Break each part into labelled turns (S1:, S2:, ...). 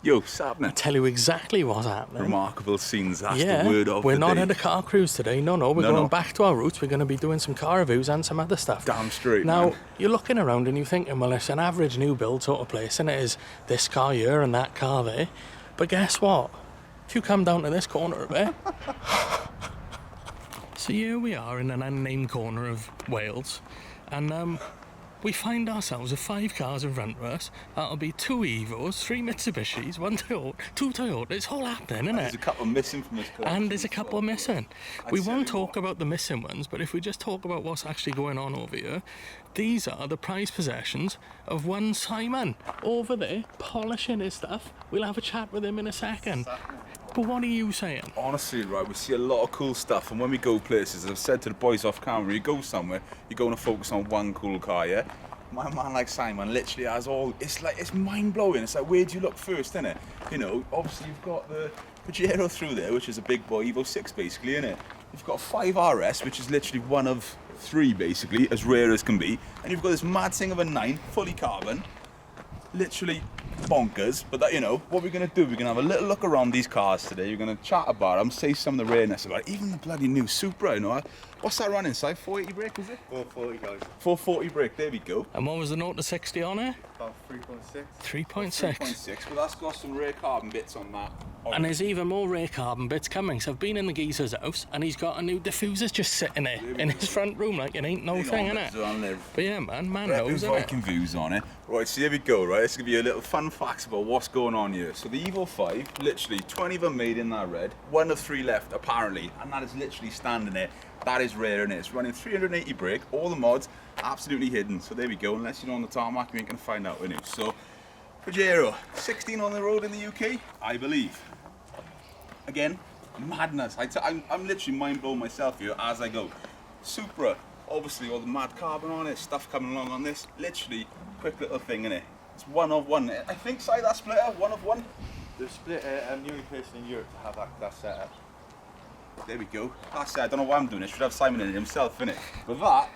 S1: Yo, what's happening?
S2: I'll tell you exactly what's happening.
S1: Remarkable scenes, that's the word of
S2: we're
S1: the
S2: not
S1: day.
S2: at a car cruise today, no, we're going back to our roots. We're going to be doing some car reviews and some other stuff.
S1: Damn straight,
S2: Now,
S1: man.
S2: you're looking around and you're thinking, well, it's an average new build sort of place, and it is this car here and that car there. But guess what? If you come down to this corner a bit... So here we are in an unnamed corner of Wales, and we find ourselves with 5 cars in front of us. That'll be 2 Evos, 3 Mitsubishis, 1 Toyota, 2 Toyotas. It's all happening, isn't it?
S1: There's a couple missing from this collection.
S2: And there's a couple missing. We won't talk about the missing ones, but if we just talk about what's actually going on over here, these are the prized possessions of one Simon over there, polishing his stuff. We'll have a chat with him in a second. But what are you saying?
S1: Honestly, right, we see a lot of cool stuff, and when we go places, as I've said to the boys off camera, you go somewhere, you're going to focus on one cool car, yeah? My man like Simon literally has all, it's mind-blowing. It's like, where do you look first, innit? You know, obviously you've got the Pajero through there, which is a big boy Evo 6 basically, innit? You've got a 5 RS, which is literally one of 3 basically, as rare as can be. And you've got this mad thing of a 9, fully carbon, literally bonkers. But that, you know, what we're going to do, we're going to have a little look around these cars today. We're going to chat about them, say some of the rareness about it. Even the bloody new Supra, you know. What's that running inside? 480 brake, is it?
S3: 440 guys.
S1: 440 brake, there we go.
S2: And what was the 0 to 60 on it?
S3: About 3.6.
S2: 3.6.
S1: 3.6, but that's got some rare carbon bits on that.
S2: And there's even more rare carbon bits coming. So I've been in the geezer's house and he's got a new diffuser just sitting there in his front room like it ain't no thing, innit? But yeah, man knows, innit?
S1: Viking views on it. Right, so here we go, right? This is going to be a little fun facts about what's going on here. So the Evo 5, literally 20 of them made in that red, 1 of 3 left apparently, and that is literally standing there. That is rare, innit? It's running 380 brake, all the mods absolutely hidden. So there we go, unless you're on the tarmac, you ain't going to find out, innit? So, Pajero, 16 on the road in the UK, I believe. Again, madness. I'm literally mind blown myself here as I go. Supra, obviously all the mad carbon on it, stuff coming along on this. Literally, quick little thing in it. It's 1 of 1. I think, sorry, that splitter, 1 of 1.
S3: The splitter, I'm the only person in Europe to have that setup.
S1: There we go. That's it. I don't know why I'm doing it. Should have Simon in it himself, innit? But that,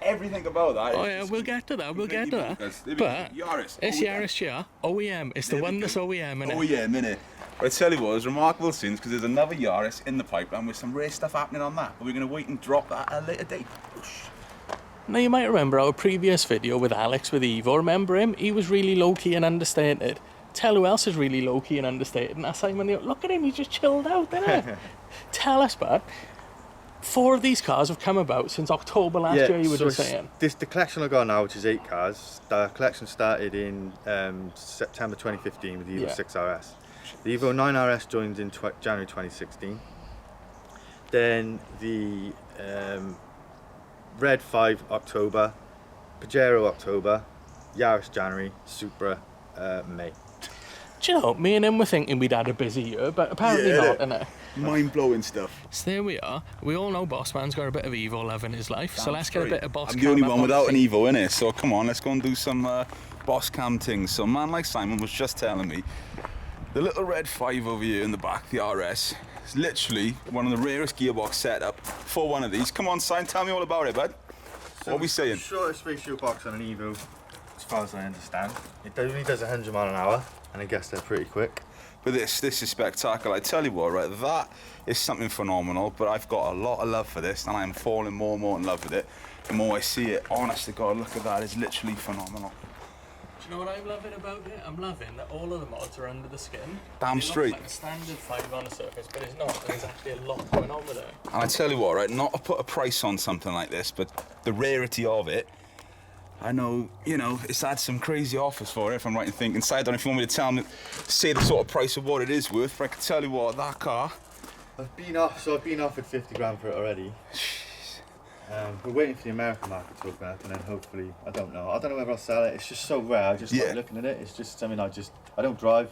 S1: everything about that.
S2: Oh yeah, we'll get to that. But
S1: Yaris.
S2: it's Yaris, yeah. OEM. It's the one that's OEM, innit?
S1: OEM, innit? But I tell you what, it's remarkable scenes because there's another Yaris in the pipeline with some rare stuff happening on that. But we're going to wait and drop that at a later date.
S2: Now you might remember our previous video with Alex with Evo. Remember him? He was really low-key and understated. Tell who else is really low-key and understated. And that's Simon. Look at him, he's just chilled out, innit? Tell us, bud. 4 of these cars have come about since October last year, you were just saying.
S3: The collection I got now, which is 8 cars, the collection started in September 2015 with the Evo 6 RS. The Evo 9 RS joined in January 2016. Then the Red 5 October, Pajero October, Yaris January, Supra May.
S2: Do you know, me and him were thinking we'd had a busy year, but apparently not, innit?
S1: Mind-blowing stuff.
S2: So there we are. We all know Bossman's got a bit of Evo love in his life, so let's get a bit of Boss Cam.
S1: I'm the only one without an Evo, innit? So come on, let's go and do some Boss Cam things. So a man like Simon was just telling me, the little red 5 over here in the back, the RS, is literally one of the rarest gearbox setup for one of these. Come on, Simon, tell me all about it, bud.
S3: So
S1: what are we saying?
S3: Shortest ratio box on an Evo, as far as I understand. It only does 100 miles an hour, and I guess they're pretty quick.
S1: But this is spectacular. I tell you what, right, that is something phenomenal, but I've got a lot of love for this, and I'm falling more and more in love with it. The more I see it, honest to God, look at that, it's literally phenomenal.
S2: Do you know what I'm loving about it? I'm loving that all of the mods are under the skin.
S1: Damn straight.
S2: Like a standard 5 on the surface, but it's not. There's actually a lot going on with it.
S1: And I tell you what, right, not to put a price on something like this, but the rarity of it, I know, you know, it's had some crazy offers for it, if I'm right in thinking. So I don't know if you want me to say the sort of price of what it is worth, but I can tell you what, that car...
S3: I've been offered 50 grand for it already. We're waiting for the American market to open up, and then hopefully, I don't know whether I'll sell it. It's just so rare. I just like looking at it. It's just something I don't drive.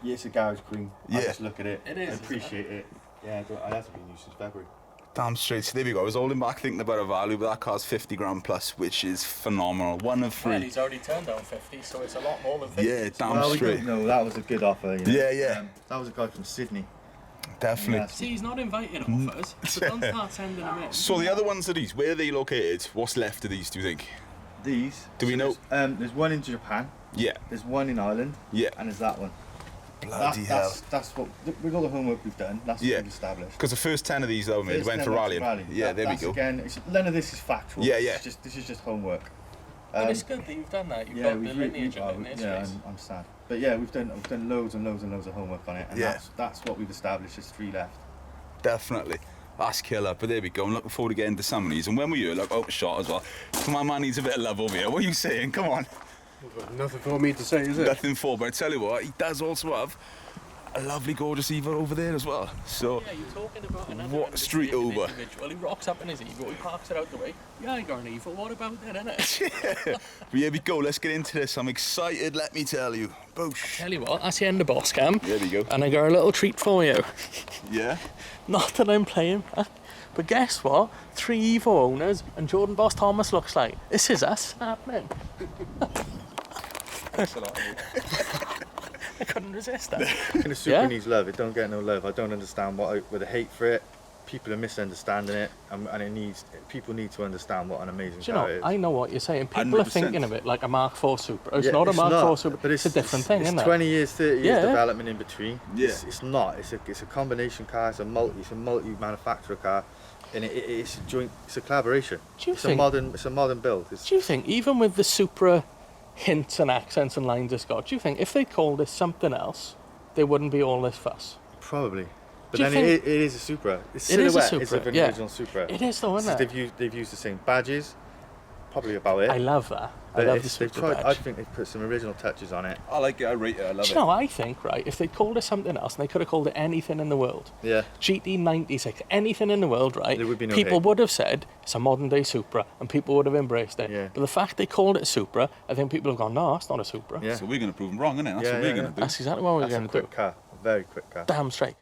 S3: Yeah, it's a garage queen. I just look at it.
S2: It is.
S3: I appreciate it. Yeah, I haven't been used since February.
S1: Damn straight. So there we go. I was holding back thinking about a value, but that car's 50 grand plus, which is phenomenal. 1 of 3.
S2: Well, he's already turned down 50, so it's a lot more than 50.
S1: Yeah, damn straight.
S3: No, that was a good offer. You know?
S1: Yeah.
S3: That was a guy from Sydney.
S1: Definitely.
S3: Yeah.
S2: See, he's not inviting offers, so don't start sending them in.
S1: So the other ones are these. Where are they located? What's left of these, do you think?
S3: These.
S1: Do we know?
S3: There's one in Japan.
S1: Yeah.
S3: There's one in Ireland.
S1: Yeah.
S3: And there's that one.
S1: Bloody hell.
S3: That's what, with all the homework we've done, that's what we've established.
S1: Because the first 10 of these that we made went for rallying. Yeah, there we go.
S3: Again, none of this is factual.
S1: Yeah, yeah.
S3: This is just homework.
S2: But it's good that you've done that. You've got the lineage of it in
S3: Yeah, I'm sad. But yeah, we've done loads and loads and loads of homework on it, and that's what we've established. There's 3 left.
S1: Definitely. That's killer, but there we go. I'm looking forward to getting to some of these. And when we were like out shot as well, my man needs a bit of love over here. What are you saying? Come on.
S4: Nothing for me to say, is it?
S1: Nothing for, but I tell you what, he does also have a lovely, gorgeous Evo over there as well. So,
S2: yeah, you're talking about another
S1: what street over?
S2: Individual. He rocks up in his Evo, he parks it out the way. Yeah, I got an Evo. What about that, innit?
S1: But here we go. Let's get into this. I'm excited. Let me tell you. Boosh.
S2: Tell you what, that's the end of boss cam.
S1: There we go.
S2: And I got a little treat for you.
S1: Yeah.
S2: Not that I'm playing, but guess what? 3 Evo owners and Jordan Boss Thomas looks like. This is us happening.
S1: Thanks a lot.
S2: I couldn't resist that.
S3: The Supra needs love. It don't get no love. I don't understand with the hate for it. People are misunderstanding it, and people need to understand what an amazing car is.
S2: I know what you're saying. People
S1: 100%.
S2: are thinking of it like a Mark IV Supra. It's not a Mark IV Supra,
S3: but
S2: it's a different thing, isn't it?
S3: 20 years, 30 years development in between.
S1: Yeah.
S3: It's not. It's a combination car. It's a multi-manufacturer car, and it's a joint. It's a collaboration. It's a modern build.
S2: Do you think even with the Supra hints and accents and lines it's got, do you think if they called it something else, there wouldn't be all this fuss?
S3: Probably. But
S2: Do you
S3: then
S2: think
S3: it is a Supra. The
S2: it is a
S3: silhouette
S2: Supra,
S3: is of an original Supra.
S2: It is though, isn't it?
S3: They've used the same badges. Probably about it.
S2: I love that. I
S3: But
S2: love the Supra badge.
S3: I think they've put some original touches on it.
S1: I like it. I rate it. I love
S2: Do you
S1: it.
S2: know, I think, right, if they called it something else, and they could have called it anything in the world,
S3: Yeah.
S2: GT96, anything in the world, right,
S3: There would be no
S2: people
S3: hate.
S2: would have said it's a modern day Supra, and people would have embraced it.
S3: Yeah.
S2: But the fact they called it a Supra, I think people have gone, no, it's not a Supra.
S3: Yeah.
S1: So we're going to prove them wrong, innit? That's
S3: Yeah,
S1: what we're
S3: yeah,
S1: going to do.
S2: That's exactly what we're
S3: That's a
S2: going to do.
S3: quick car. A very quick car.
S2: Damn straight.